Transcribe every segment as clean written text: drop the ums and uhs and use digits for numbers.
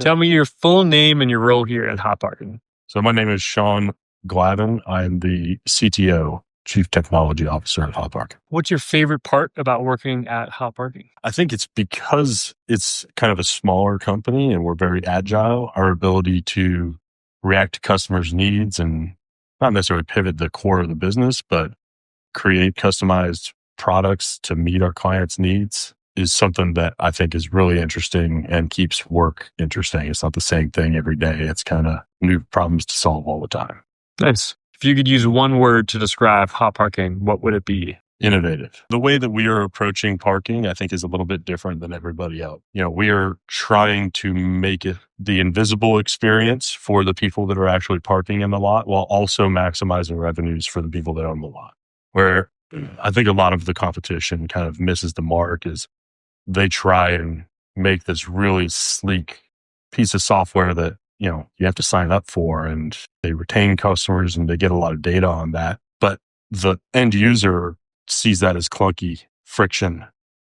Tell me your full name and your role here at HAH Parking. So my name is Sean Glavin. I'm the CTO, Chief Technology Officer at HAH Parking. What's your favorite part about working at HAH Parking? I think it's because it's kind of a smaller company and we're very agile. Our ability to react to customers' needs and not necessarily pivot the core of the business, but create customized products to meet our clients' needs is something that I think is really interesting and keeps work interesting. It's not the same thing every day. It's kind of new problems to solve all the time. Nice. If you could use one word to describe HAH Parking, what would it be? Innovative. The way that we are approaching parking, I think, is a little bit different than everybody else. We are trying to make it the invisible experience for the people that are actually parking in the lot while also maximizing revenues for the people that own the lot. Where I think a lot of the competition kind of misses the mark is they try and make this really sleek piece of software that, you have to sign up for, and they retain customers and they get a lot of data on that. But the end user sees that as clunky friction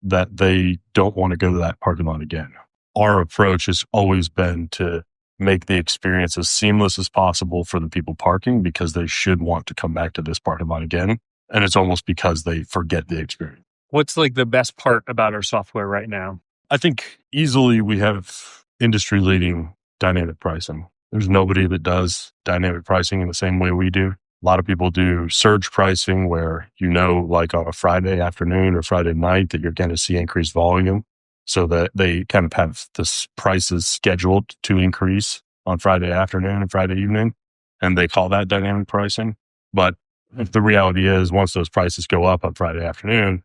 that they don't want to go to that parking lot again. Our approach has always been to make the experience as seamless as possible for the people parking because they should want to come back to this parking lot again. And it's almost because they forget the experience. What's the best part about our software right now? I think easily we have industry leading dynamic pricing. There's nobody that does dynamic pricing in the same way we do. A lot of people do surge pricing where like on a Friday afternoon or Friday night that you're going to see increased volume so that they kind of have this prices scheduled to increase on Friday afternoon and Friday evening. And they call that dynamic pricing. But the reality is once those prices go up on Friday afternoon,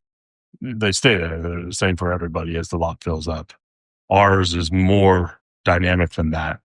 they stay there. They're the same for everybody as the lot fills up. Ours is more dynamic than that.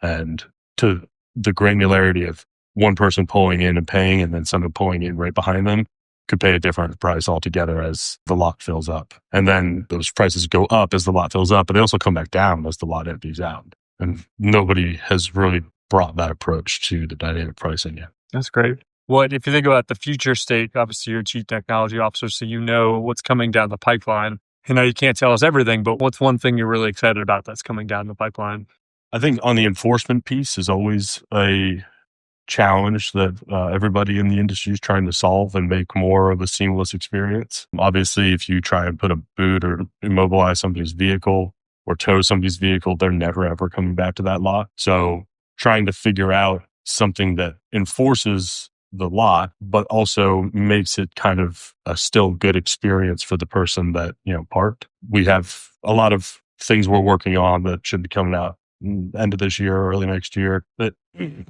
And to the granularity of one person pulling in and paying and then someone pulling in right behind them could pay a different price altogether as the lot fills up. And then those prices go up as the lot fills up, but they also come back down as the lot empties out. And nobody has really brought that approach to the dynamic pricing yet. That's great. If you think about the future state, obviously you're Chief Technology Officer, so you know what's coming down the pipeline. I know you can't tell us everything, but what's one thing you're really excited about that's coming down the pipeline? I think on the enforcement piece is always a challenge that everybody in the industry is trying to solve and make more of a seamless experience. Obviously, if you try and put a boot or immobilize somebody's vehicle or tow somebody's vehicle, they're never, ever coming back to that lot. So trying to figure out something that enforces the lot, but also makes it kind of a still good experience for the person that, parked. We have a lot of things we're working on that should be coming out end of this year or early next year that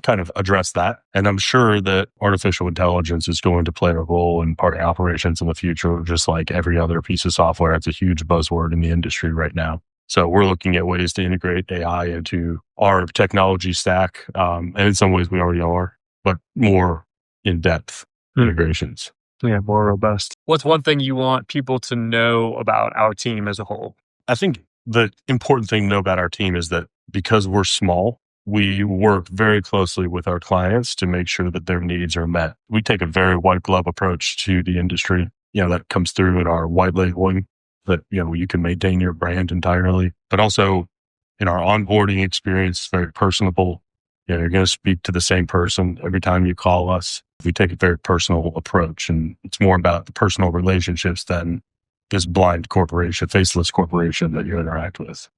kind of address that. And I'm sure that artificial intelligence is going to play a role in parking operations in the future, just like every other piece of software. It's a huge buzzword in the industry right now. So we're looking at ways to integrate AI into our technology stack. And in some ways we already are, but more in-depth integrations. Yeah, more robust. What's one thing you want people to know about our team as a whole? I think the important thing to know about our team is that because we're small, we work very closely with our clients to make sure that their needs are met. We take a very white glove approach to the industry. That comes through in our white labeling that, you can maintain your brand entirely, but also in our onboarding experience, it's very personable. You're going to speak to the same person every time you call us. We take a very personal approach, and it's more about the personal relationships than this blind corporation, faceless corporation that you interact with.